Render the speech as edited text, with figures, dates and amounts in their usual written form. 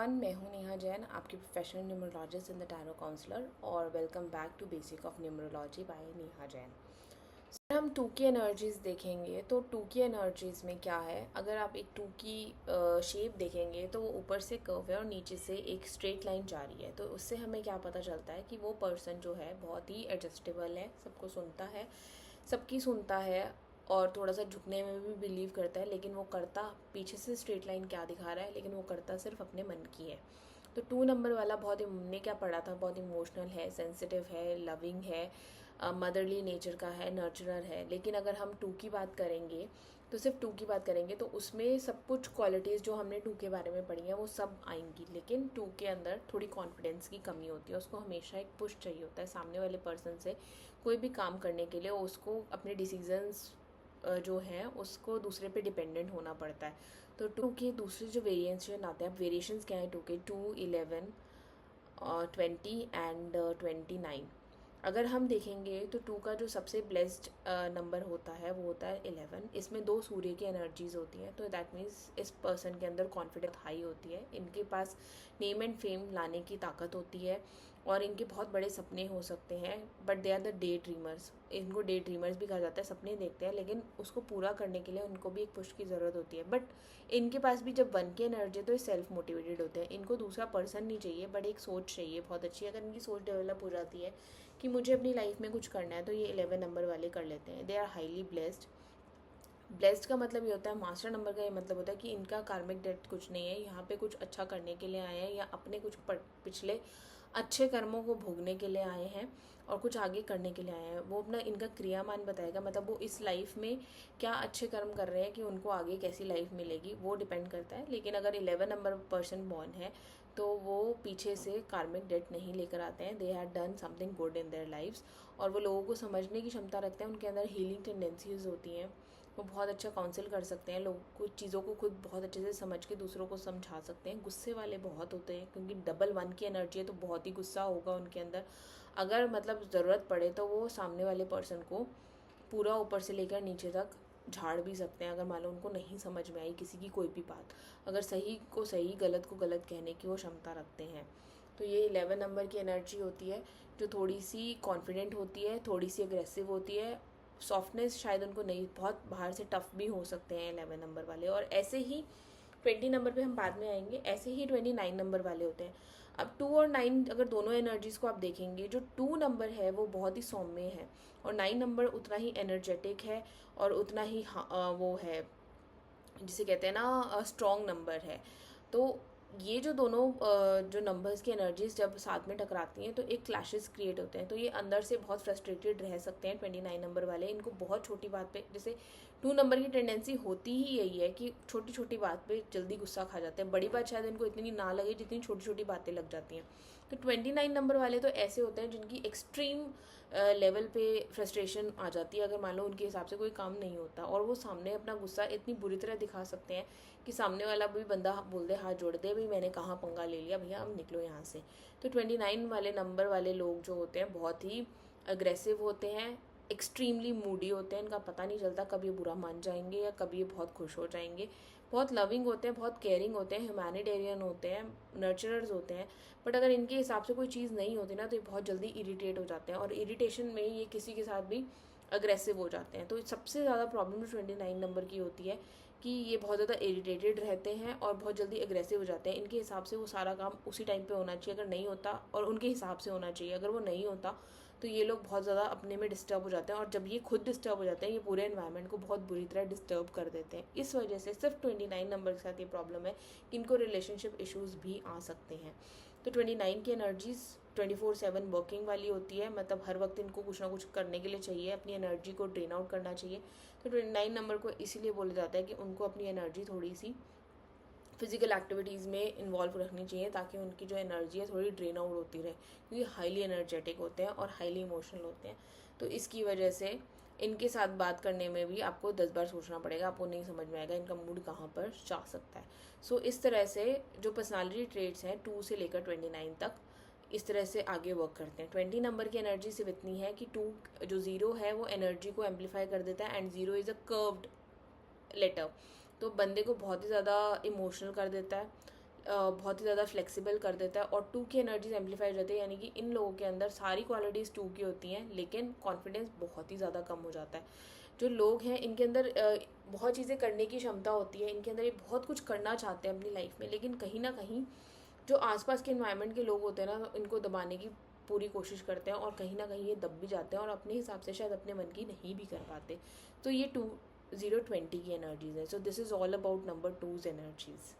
Everyone, मैं हूं नेहा जैन, आपकी professional numerologist in the tarot counsellor और welcome back to basic of numerology by Neha Jain. अगर हम टू की एनर्जीज़ देखेंगे तो टू की एनर्जीज़ में क्या है, अगर आप एक टू की शेप देखेंगे तो वो ऊपर से कर्व है और नीचे से एक स्ट्रेट लाइन जा रही है। तो उससे हमें क्या पता चलता है कि वो पर्सन जो है बहुत ही एडजस्टेबल है, सबको सुनता है, सबकी सुनता है और थोड़ा सा झुकने में भी बिलीव करता है। लेकिन वो करता पीछे से स्ट्रेट लाइन क्या दिखा रहा है, लेकिन वो करता सिर्फ अपने मन की है। तो 2 नंबर वाला बहुत हमने क्या पढ़ा था, बहुत इमोशनल है, सेंसिटिव है, लविंग है, मदरली नेचर का है, नर्चरर है। लेकिन अगर हम 2 की बात करेंगे तो सिर्फ 2 की बात करेंगे तो उसमें सब कुछ क्वालिटीज़ जो हमने 2 के बारे में पढ़ी हैं वो सब आएंगी। लेकिन 2 के अंदर थोड़ी कॉन्फिडेंस की कमी होती है, उसको हमेशा एक पुश चाहिए होता है सामने वाले पर्सन से कोई भी काम करने के लिए। उसको अपने डिसीजंस जो है उसको दूसरे पे डिपेंडेंट होना पड़ता है। तो 2 के दूसरे जो वेरिएशन आते हैं, वेरिएशंस क्या है 2 के, 2, 11, 20 एंड 29। अगर हम देखेंगे तो 2 का जो सबसे ब्लेस्ड नंबर होता है वो होता है 11। इसमें 2 सूर्य की एनर्जीज होती हैं, तो दैट मीन्स इस पर्सन के अंदर कॉन्फिडेंस हाई होती है, इनके पास नेम एंड फेम लाने की ताकत होती है और इनके बहुत बड़े सपने हो सकते हैं। But they are the day dreamers, इनको डे ड्रीमर्स भी कहा जाता है, सपने देखते हैं लेकिन उसको पूरा करने के लिए उनको भी एक पुश की ज़रूरत होती है। बट इनके पास भी जब 1 की एनर्जी है तो ये सेल्फ मोटिवेटेड होते हैं, इनको दूसरा पर्सन नहीं चाहिए बट एक सोच चाहिए बहुत अच्छी। अगर इनकी सोच डेवलप हो जाती है कि मुझे अपनी लाइफ में कुछ करना है तो ये 11 नंबर वाले कर लेते हैं। They are highly blessed. Blessed का मतलब ये होता है, मास्टर नंबर का ये मतलब होता है कि इनका कार्मिक डेट कुछ नहीं है, यहाँ पे कुछ अच्छा करने के लिए आए हैं या अपने कुछ पिछले अच्छे कर्मों को भोगने के लिए आए हैं और कुछ आगे करने के लिए आए हैं। वो अपना इनका क्रियामान बताएगा, मतलब वो इस लाइफ में क्या अच्छे कर्म कर रहे हैं कि उनको आगे कैसी लाइफ मिलेगी वो डिपेंड करता है। लेकिन अगर 11 नंबर पर्सन बॉर्न है तो वो पीछे से कार्मिक डेट नहीं लेकर आते हैं। They had done something good in their lives और वो लोगों को समझने की क्षमता रखते हैं, उनके अंदर हीलिंग टेंडेंसीज होती हैं, वो बहुत अच्छा काउंसिल कर सकते हैं, लोग कुछ चीज़ों को खुद बहुत अच्छे से समझ के दूसरों को समझा सकते हैं। गुस्से वाले बहुत होते हैं क्योंकि डबल 1 की एनर्जी है तो बहुत ही गुस्सा होगा उनके अंदर। अगर मतलब ज़रूरत पड़े तो वो सामने वाले पर्सन को पूरा ऊपर से लेकर नीचे तक झाड़ भी सकते हैं, अगर मान लो उनको नहीं समझ में आई किसी की कोई भी बात। अगर सही को सही, गलत को गलत कहने की वो क्षमता रखते हैं। तो ये 11 नंबर की एनर्जी होती है जो थोड़ी सी कॉन्फिडेंट होती है, थोड़ी सी अग्रेसिव होती है। सॉफ्टनेस शायद उनको नहीं, बहुत बाहर से टफ भी हो सकते हैं 11 नंबर वाले। और ऐसे ही 20 नंबर पे हम बाद में आएंगे, ऐसे ही 29 नंबर वाले होते हैं। अब 2 और 9 अगर दोनों एनर्जीज़ को आप देखेंगे, जो 2 नंबर है वो बहुत ही सौम्य है और 9 नंबर उतना ही एनर्जेटिक है और उतना ही वो है जिसे कहते हैं ना स्ट्रॉन्ग नंबर है। तो ये जो दोनों जो नंबर्स की एनर्जीज जब साथ में टकराती हैं तो एक क्लैशेस क्रिएट होते हैं। तो ये अंदर से बहुत फ्रस्ट्रेटेड रह सकते हैं 29 नंबर वाले। इनको बहुत छोटी बात पे, जैसे 2 नंबर की टेंडेंसी होती ही यही है कि छोटी छोटी बात पे जल्दी गुस्सा खा जाते हैं, बड़ी बात शायद इनको इतनी ना लगे जितनी छोटी छोटी बातें लग जाती हैं। तो 29 नंबर वाले तो ऐसे होते हैं जिनकी एक्सट्रीम लेवल पे फ्रस्ट्रेशन आ जाती है अगर मान लो उनके हिसाब से कोई काम नहीं होता, और वो सामने अपना गुस्सा इतनी बुरी तरह दिखा सकते हैं कि सामने वाला भी बंदा बोल दे, हाथ जोड़ दे, भाई मैंने कहाँ पंगा ले लिया, भैया अब निकलो यहाँ से। तो 29 वाले नंबर वाले लोग जो होते हैं बहुत ही अग्रेसिव होते हैं, एक्सट्रीमली मूडी होते हैं। इनका पता नहीं चलता कब ये बुरा मान जाएंगे या कब ये बहुत खुश हो जाएंगे। बहुत लविंग होते हैं, बहुत केयरिंग होते हैं, ह्यूमैनिटेरियन होते हैं, नर्चरर्स होते हैं। बट अगर इनके हिसाब से कोई चीज़ नहीं होती ना तो ये बहुत जल्दी इरिटेट हो जाते हैं और इरिटेशन में ये किसी के साथ भी अग्रेसिव हो जाते हैं। तो सबसे ज़्यादा प्रॉब्लम 29 नंबर की होती है कि ये बहुत ज़्यादा इरिटेटेड रहते हैं और बहुत जल्दी एग्रेसिव हो जाते हैं। इनके हिसाब से वो सारा काम उसी टाइम पे होना चाहिए, अगर नहीं होता, और उनके हिसाब से होना चाहिए, अगर वो नहीं होता तो ये लोग बहुत ज़्यादा अपने में डिस्टर्ब हो जाते हैं। और जब ये खुद डिस्टर्ब हो जाते हैं ये पूरे एनवायरनमेंट को बहुत बुरी तरह डिस्टर्ब कर देते हैं। इस वजह से सिर्फ 29 नंबर के साथ ये प्रॉब्लम है कि इनको रिलेशनशिप इशूज़ भी आ सकते हैं। तो 29 की एनर्जीज 24/7 वर्किंग वाली होती है, मतलब हर वक्त इनको कुछ ना कुछ करने के लिए चाहिए, अपनी एनर्जी को ड्रेन आउट करना चाहिए। तो 29 नंबर को इसीलिए बोला जाता है कि उनको अपनी एनर्जी थोड़ी सी फिजिकल एक्टिविटीज़ में इन्वॉल्व रखनी चाहिए ताकि उनकी जो एनर्जी है थोड़ी ड्रेन आउट होती रहे, क्योंकि हाईली एनर्जेटिक होते हैं और हाईली इमोशनल होते हैं। तो इसकी वजह से इनके साथ बात करने में भी आपको 10 बार सोचना पड़ेगा, आपको नहीं समझ में आएगा इनका मूड कहाँ पर जा सकता है। सो इस तरह से जो पर्सनालिटी ट्रेट्स हैं 2 से लेकर 29 तक इस तरह से आगे वर्क करते हैं। 20 नंबर की एनर्जी सिर्फ इतनी है कि 2 जो 0 है वो एनर्जी को एम्पलीफाई कर देता है and 0 is a curved letter, तो बंदे को बहुत ही ज़्यादा इमोशनल कर देता है, बहुत ही ज़्यादा फ्लेक्सिबल कर देता है, और 2 की एनर्जीज एम्पलीफाई हो जाती है, यानी कि इन लोगों के अंदर सारी क्वालिटीज़ 2 की होती हैं, लेकिन कॉन्फिडेंस बहुत ही ज़्यादा कम हो जाता है। जो लोग हैं इनके अंदर बहुत चीज़ें करने की क्षमता होती है, इनके अंदर ये बहुत कुछ करना चाहते हैं अपनी लाइफ में, लेकिन कहीं ना कहीं जो आसपास के इन्वायरमेंट के लोग होते हैं ना, इनको दबाने की पूरी कोशिश करते हैं, और कहीं ना कहीं ये दब भी जाते हैं और अपने हिसाब से शायद अपने मन की नहीं भी कर पाते। तो ये 2020 की एनर्जीज है। So this is all about number 2's energies.